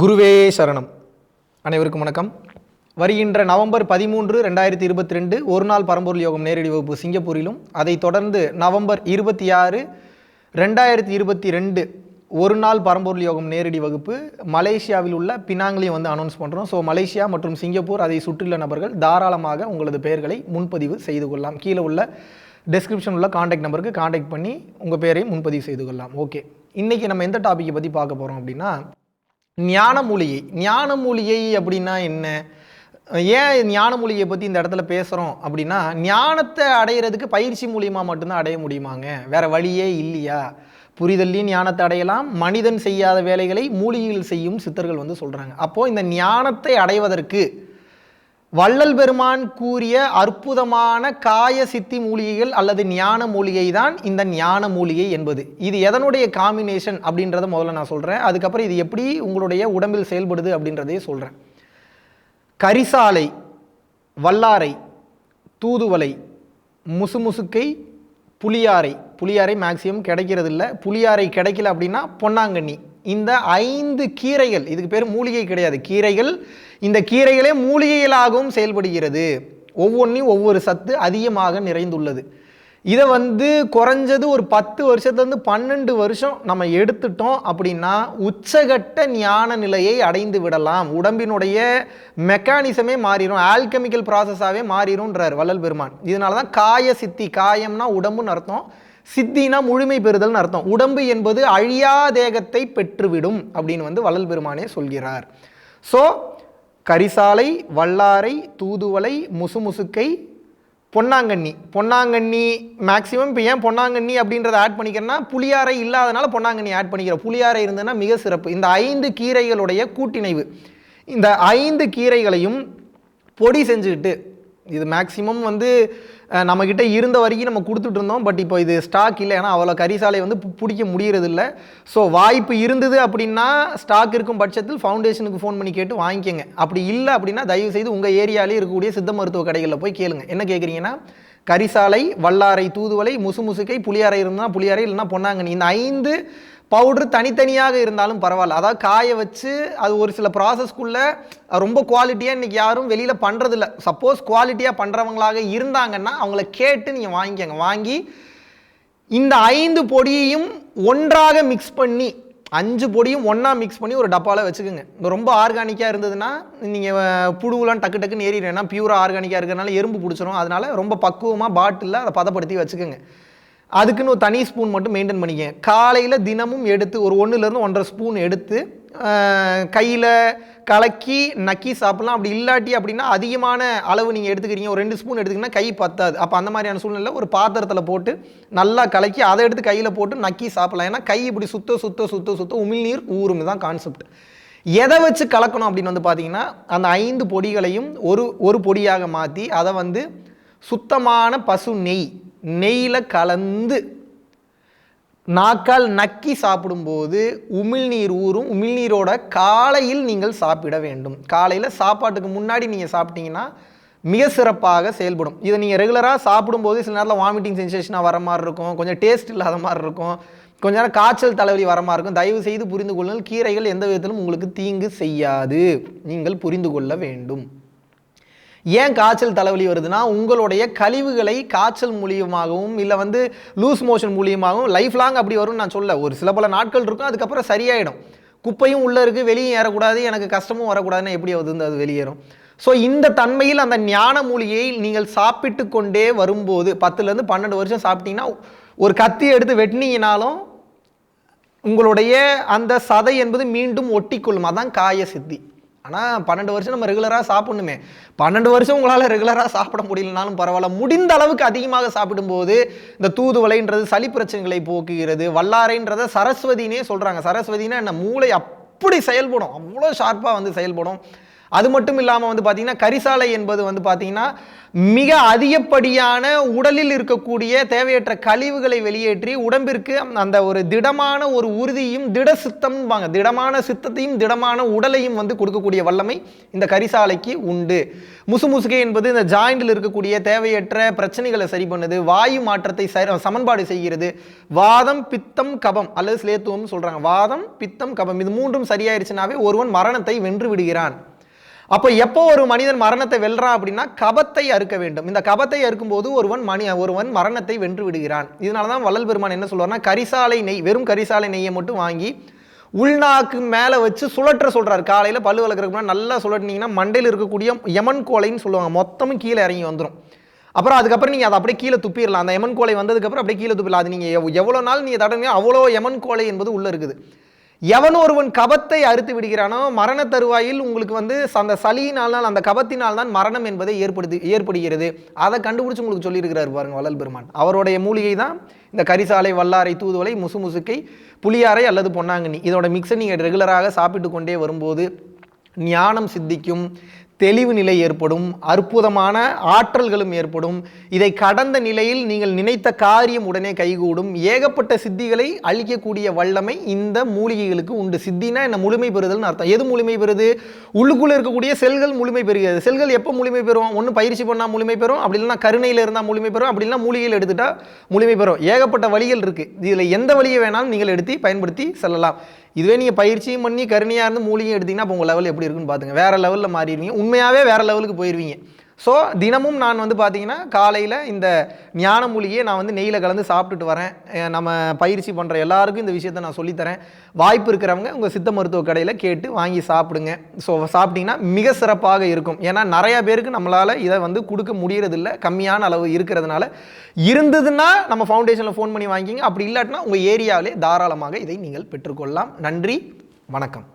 குருவே சரணம். அனைவருக்கும் வணக்கம். வருகின்ற நவம்பர் 13, 2022 ஒரு நாள் பரம்பொருள் யோகம் நேரடி வகுப்பு சிங்கப்பூரிலும், அதைத் தொடர்ந்து நவம்பர் 26, 2022 ஒரு நாள் பரம்பொருள் யோகம் நேரடி வகுப்பு மலேசியாவில் உள்ள பினாங்கிலையும் அனௌன்ஸ் பண்ணுறோம். ஸோ மலேசியா மற்றும் சிங்கப்பூர் அதை சுற்றியுள்ள நபர்கள் தாராளமாக உங்களது பெயர்களை முன்பதிவு செய்து கொள்ளலாம். கீழே உள்ள டெஸ்கிரிப்ஷன் உள்ள காண்டாக்ட் நம்பருக்கு காண்டாக்ட் பண்ணி உங்கள் பேரை முன்பதிவு செய்து கொள்ளலாம். ஓகே, இன்றைக்கி நம்ம எந்த டாப்பிக்கை பற்றி பார்க்க போகிறோம் அப்படின்னா, ஞான மூலிகை. ஞான மூலிகை அப்படின்னா என்ன, ஏன் ஞான மூலிகையை பற்றி இந்த இடத்துல பேசுகிறோம் அப்படின்னா, ஞானத்தை அடையிறதுக்கு பயிற்சி மூலியமாக மட்டும்தான் அடைய முடியுமாங்க, வேறு வழியே இல்லையா? புரிதல்லையும் ஞானத்தை அடையலாம். மனிதன் செய்யாத வேலைகளை மூலிகைகள் செய்யும் சித்தர்கள் சொல்கிறாங்க. அப்போது இந்த ஞானத்தை அடைவதற்கு வள்ளல் பெருமான் கூறிய அற்புதமான காய சித்தி மூலிகைகள் அல்லது ஞான மூலிகை தான் இந்த ஞான மூலிகை என்பது. இது எதனுடைய காம்பினேஷன் அப்படின்றத முதல்ல நான் சொல்கிறேன். அதுக்கப்புறம் இது எப்படி உங்களுடைய உடம்பில் செயல்படுது அப்படின்றதையே சொல்கிறேன். கரிசாலை, வல்லாரை, தூதுவளை, முசுமுசுக்கை, புளியாரை. புளியாரை மேக்சிமம் கிடைக்கிறது இல்லை. புளியாரை கிடைக்கல அப்படின்னா பொன்னாங்கண்ணி. இந்த 5 கீரைகள், இதுக்கு பேர் மூலிகை கிடையாது, கீரைகள். இந்த கீரைகளே மூலிகைகளாகவும் செயல்படுகிறது. ஒவ்வொன்றையும் ஒவ்வொரு சத்து அதிகமாக நிறைந்துள்ளது. இதை குறைஞ்சது ஒரு 10 வருஷத்துலேருந்து 12 வருஷம் நம்ம எடுத்துட்டோம் அப்படின்னா உச்சகட்ட ஞான நிலையை அடைந்து விடலாம். உடம்பினுடைய மெக்கானிசமே மாறிடும், ஆல்கெமிக்கல் ப்ராசஸாகவே மாறிடும்ன்றார் வள்ளல் பெருமான். இதனால தான் காய சித்தி, காயம்னா உடம்புன்னு அர்த்தம், சித்தினா முழுமை பெறுதல்னு அர்த்தம். உடம்பு என்பது அழியா தேகத்தை பெற்றுவிடும் அப்படின்னு வள்ளல் பெருமானே சொல்கிறார். ஸோ கரிசாலை, வல்லாரை, தூதுவளை, முசுமுசுக்கை, பொன்னாங்கண்ணி. பொன்னாங்கண்ணி மேக்சிமம் இப்போ ஏன் பொன்னாங்கண்ணி அப்படின்றத ஆட் பண்ணிக்கிறேன்னா, புளியாரை இல்லாதனால பொன்னாங்கண்ணி ஆட் பண்ணிக்கிறோம். புளியாரை இருந்ததுன்னா மிக சிறப்பு. இந்த 5 கீரைகளுடைய கூட்டிணைவு, இந்த 5 கீரைகளையும் பொடி செஞ்சுக்கிட்டு, இது மேக்சிமம் நம்மக்கிட்ட இருந்த வரைக்கும் நம்ம கொடுத்துட்டு இருந்தோம். பட் இப்போ இது ஸ்டாக் இல்லை, ஏன்னா அவ்வளோ கரிசாலை பிடிக்க முடியறது இல்லை. ஸோ வாய்ப்பு இருந்தது அப்படின்னா, ஸ்டாக் இருக்கும் பட்சத்தில் ஃபவுண்டேஷனுக்கு ஃபோன் பண்ணி கேட்டு வாங்கிக்கோங்க. அப்படி இல்லை அப்படின்னா தயவுசெய்து உங்கள் ஏரியாலே இருக்கக்கூடிய சித்த மருத்துவ கடைகளில் போய் கேளுங்க. என்ன கேட்குறீங்கன்னா, கரிசாலை, வல்லாரை, தூதுவளை, முசுமுசுக்கை, புளியாரை இருந்தால் புளியாரை, இல்லைன்னா பொன்னாங்கண்ணி. இந்த 5 பவுட்ரு தனித்தனியாக இருந்தாலும் பரவாயில்ல. அதாவது காய வச்சு அது ஒரு சில ப்ராசஸ்க்குள்ளே ரொம்ப குவாலிட்டியாக இன்றைக்கி யாரும் வெளியில் பண்ணுறதில்ல. சப்போஸ் குவாலிட்டியாக பண்ணுறவங்களாக இருந்தாங்கன்னா அவங்கள கேட்டு நீங்கள் வாங்கிக்கோங்க. வாங்கி இந்த 5 பொடியையும் ஒன்றாக மிக்ஸ் பண்ணி, 5 பொடியும் ஒன்றா மிக்ஸ் பண்ணி ஒரு டப்பாவில் வச்சுக்கோங்க. ரொம்ப ஆர்கானிக்காக இருந்ததுன்னா நீங்கள் புழுவெலாம் டக்கு டக்குன்னு ஏறிடும். ஏன்னா பியூராக ஆர்கானிக்காக இருக்கிறதுனால எறும்பு பிடிச்சிரும். அதனால் ரொம்ப பக்குவமாக பாட்டிலில் அதை பதப்படுத்தி வச்சுக்கோங்க. அதுக்குன்னு ஒரு தனி ஸ்பூன் மட்டும் மெயின்டைன் பண்ணிக்கங்க. காலையில் தினமும் எடுத்து ஒரு 1லேருந்து 1.5 ஸ்பூன் எடுத்து கையில் கலக்கி நக்கி சாப்பிட்லாம். அப்படி இல்லாட்டி அப்படின்னா அதிகமான அளவு நீங்கள் எடுத்துக்கிறீங்க, ஒரு 2 ஸ்பூன் எடுத்துக்கிங்கன்னா கை பத்தாது. அப்போ அந்த மாதிரியான சூழ்நிலை ஒரு பாத்திரத்தில் போட்டு நல்லா கலக்கி அதை எடுத்து கையில் போட்டு நக்கி சாப்பிட்லாம். ஏன்னா கை இப்படி சுத்த சுத்த சுத்த சுத்த உமிழ்நீர் ஊறும் தான் கான்செப்ட். எதை வச்சு கலக்கணும் அப்படின்னு பார்த்தீங்கன்னா, அந்த 5 பொடிகளையும் ஒரு பொடியாக மாற்றி அதை சுத்தமான பசு நெய்யில் கலந்து நாக்கால் நக்கி சாப்பிடும்போது உமிழ்நீர் ஊறும். உமிழ்நீரோட காலையில் நீங்கள் சாப்பிட வேண்டும். காலையில் சாப்பாட்டுக்கு முன்னாடி நீங்கள் சாப்பிட்டீங்கன்னா மிக சிறப்பாக செயல்படும். இதை நீங்கள் ரெகுலராக சாப்பிடும்போது சில நேரத்தில் வாமிட்டிங் சென்சேஷனாக வர மாதிரி இருக்கும், கொஞ்சம் டேஸ்ட் இல்லாத மாதிரி இருக்கும், கொஞ்ச நேரம் காய்ச்சல் தலைவலி வர மாதிரி இருக்கும். தயவு செய்து புரிந்து கொள்ளுங்கள், கீரைகள் எந்த விதத்திலும் உங்களுக்கு தீங்கு செய்யாது. நீங்கள் புரிந்து கொள்ள வேண்டும். ஏன் காய்ச்சல் தலைவலி வருதுன்னா, உங்களுடைய கழிவுகளை காய்ச்சல் மூலியமாகவும் இல்லை லூஸ் மோஷன் மூலியமாகவும் லைஃப் லாங் அப்படி வரும்னு நான் சொல்ல. ஒரு சில பல நாட்கள் இருக்கும், அதுக்கப்புறம் சரியாயிடும். குப்பையும் உள்ளே இருக்குது, வெளியே ஏறக்கூடாது, எனக்கு கஷ்டமும் வரக்கூடாதுன்னு எப்படி அது வெளியேறும். ஸோ இந்த தன்மையில் அந்த ஞான மூலிகையை நீங்கள் சாப்பிட்டு கொண்டே வரும்போது 10லேருந்து 12 வருஷம் சாப்பிட்டீங்கன்னா, ஒரு கத்தி எடுத்து வெட்டினீங்கனாலும் உங்களுடைய அந்த சதை என்பது மீண்டும் ஒட்டிக்கொள்ளும். அதான் காய சித்தி. ஆனால் 12 வருஷம் நம்ம ரெகுலராக சாப்பிடணுமே. 12 வருஷம் உங்களால் ரெகுலராக சாப்பிட முடியலனாலும் பரவாயில்ல, முடிந்த அளவுக்கு அதிகமாக சாப்பிடும்போது இந்த தூதுவளைன்றது சளி பிரச்சனைகளை போக்குகிறது. வல்லாரைன்றதை சரஸ்வதினே சொல்கிறாங்க. சரஸ்வதினா என்ன, மூளை அப்படி செயல்படும், அவ்வளோ ஷார்ப்பாக செயல்படும். அது மட்டும் இல்லாமல் வந்து பார்த்தீங்கன்னா கரிசாலை என்பது வந்து பார்த்தீங்கன்னா மிக அதிகப்படியான உடலில் இருக்கக்கூடிய தேவையற்ற கழிவுகளை வெளியேற்றி உடம்பிற்கு அந்த ஒரு திடமான ஒரு உறுதியும் திடமான சித்தத்தையும் திடமான உடலையும் வந்து கொடுக்கக்கூடிய வல்லமை இந்த கரிசாலைக்கு உண்டு. முசுமுசுகை என்பது இந்த ஜாயிண்டில் இருக்கக்கூடிய தேவையற்ற பிரச்சனைகளை சரி பண்ணுது, வாயு மாற்றத்தை சமன்பாடு செய்கிறது. வாதம் பித்தம் கபம் அல்லது ஸ்லேத்துவம் சொல்றாங்க. வாதம் பித்தம் கபம் இது மூன்றும் சரியாயிருச்சுனாவே ஒருவன் மரணத்தை வென்று விடுகிறான். அப்போ எப்போ ஒரு மனிதன் மரணத்தை வெல்றான் அப்படின்னா கபத்தை அறுக்க வேண்டும். இந்த கபத்தை அறுக்கும்போது ஒருவன் மரணத்தை வென்று விடுகிறான். இதனால தான் வள்ளல் பெருமான் என்ன சொல்றாருன்னா கரிசாலை நெய், வெறும் கரிசாலை நெய்யை மட்டும் வாங்கி உள்நாக்கு மேலே வச்சு சுழற்ற சொல்றாரு. காலையில் பல்லு வளர்க்குறதுக்கு முன்னாடி நல்லா சுழட்டினீங்கன்னா மண்டையில் இருக்கக்கூடிய யமன் கோலைன்னு சொல்லுவாங்க, மொத்தமும் கீழே இறங்கி வந்துடும். அப்புறம் அதுக்கப்புறம் நீங்கள் அதை அப்படியே கீழே துப்பிடலாம். அந்த யமன் கோலை வந்ததுக்கப்புறம் அப்படியே கீழே துப்பிடலாம். அது நீங்கள் எவ்வளோ நாள் நீங்கள் தடவை அவ்வளோ யமன் கோலை என்பது உள்ளே இருக்குது. எவன் ஒருவன் கபத்தை அறுத்து விடுகிறானோ மரண தருவாயில் உங்களுக்கு வந்து அந்த சளியினால் அந்த கபத்தினால் தான் மரணம் என்பதை ஏற்படுகிறது. அதை கண்டுபிடிச்சு உங்களுக்கு சொல்லியிருக்கிறார் பாருங்க வள்ளல் பெருமான். அவருடைய மூலிகை தான் இந்த கரிசாலை, வல்லாரை, தூதுவளை, முசுமுசுக்கை, புளியாரை அல்லது பொன்னாங்கண்ணி. இதோட மிக்ஸை நீங்கள் ரெகுலராக சாப்பிட்டு கொண்டே வரும்போது ஞானம் சித்திக்கும், தெளிவு நிலை ஏற்படும், அற்புதமான ஆற்றல்களும் ஏற்படும். இதை கடந்த நிலையில் நீங்கள் நினைத்த காரியம் உடனே கைகூடும். ஏகப்பட்ட சித்திகளை அளிக்கக்கூடிய வல்லமை இந்த மூலிகைகளுக்கு உண்டு. சித்தினா என்ன? முழுமை பெறுதல்னு அர்த்தம். எது முழுமை பெறுது? உள்ளுக்குள்ளே இருக்கக்கூடிய செல்கள் முழுமை பெறுகிறது. செல்கள் எப்போ முழுமை பெறும்? ஒன்று பயிற்சி பண்ணால் முழுமை பெறும், அப்படி இல்லைன்னா கருணையில் இருந்தால் முழுமை பெறும், அப்படி இல்லைன்னா மூலிகையில் எடுத்துட்டா முழுமை பெறும். ஏகப்பட்ட வழிகள் இருக்குது. இதில் எந்த வழியை வேணாலும் நீங்கள் எடுத்து பயன்படுத்தி செல்லலாம். இதுவே நீங்கள் பயிற்சியும் பண்ணி கருணையாக இருந்து மூலிகையும் எடுத்திங்கன்னா அப்போ உங்கள் லெவல் எப்படி இருக்குன்னு பார்த்துங்க. வேறு லெவலில் மாறிடுவீங்க, உண்மையாகவே வேறு லெவலுக்கு போயிடுவீங்க. ஸோ தினமும் நான் வந்து பார்த்தீங்கன்னா காலையில் இந்த ஞான மூலிகையை நான் வந்து நெய்யில் கலந்து சாப்பிட்டுட்டு வரேன். நம்ம பயிற்சி பண்ணுற எல்லாருக்கும் இந்த விஷயத்தை நான் சொல்லித்தரேன். வாய்ப்பு இருக்கிறவங்க உங்கள் சித்த மருத்துவ கடையில் கேட்டு வாங்கி சாப்பிடுங்க. ஸோ சாப்பிட்டிங்கன்னா மிக சிறப்பாக இருக்கும். ஏன்னா நிறையா பேருக்கு நம்மளால் இதை வந்து கொடுக்க முடியறதில்ல, கம்மியான அளவு இருக்கிறதுனால. இருந்ததுன்னா நம்ம ஃபவுண்டேஷனில் ஃபோன் பண்ணி வாங்கிக்கிங்க. அப்படி இல்லாட்டினா உங்கள் ஏரியாவிலே தாராளமாக இதை நீங்கள் பெற்றுக்கொள்ளலாம். நன்றி, வணக்கம்.